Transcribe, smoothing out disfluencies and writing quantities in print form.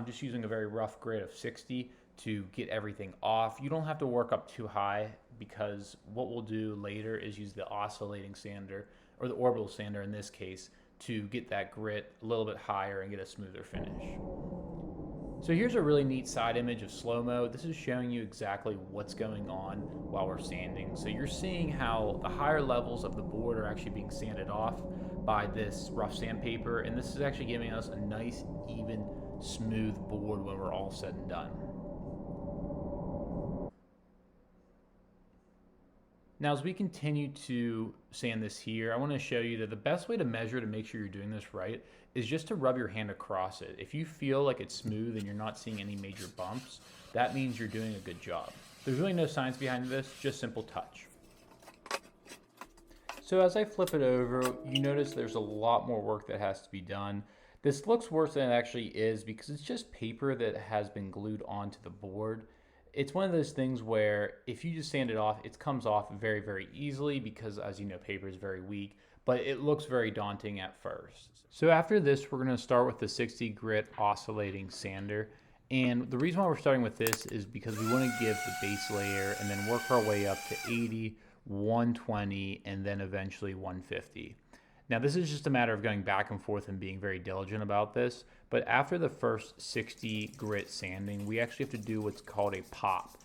just using a very rough grit of 60 to get everything off. You don't have to work up too high, because what we'll do later is use the oscillating sander, or the orbital sander in this case, to get that grit a little bit higher and get a smoother finish. So here's a really neat side image of slow-mo. This is showing you exactly what's going on while we're sanding. So you're seeing how the higher levels of the board are actually being sanded off by this rough sandpaper, and this is actually giving us a nice, even, smooth board when we're all said and done. Now, as we continue to sand this here, I want to show you that the best way to measure to make sure you're doing this right is just to rub your hand across it. If you feel like it's smooth and you're not seeing any major bumps, that means you're doing a good job. There's really no science behind this, just simple touch. So as I flip it over, you notice there's a lot more work that has to be done. This looks worse than it actually is because it's just paper that has been glued onto the board. It's one of those things where if you just sand it off, it comes off very, very easily because, as you know, paper is very weak, but it looks very daunting at first. So after this, we're going to start with the 60 grit oscillating sander. And the reason why we're starting with this is because we want to give the base layer and then work our way up to 80, 120, and then eventually 150. Now, this is just a matter of going back and forth and being very diligent about this, but after the first 60 grit sanding, we actually have to do what's called a pop.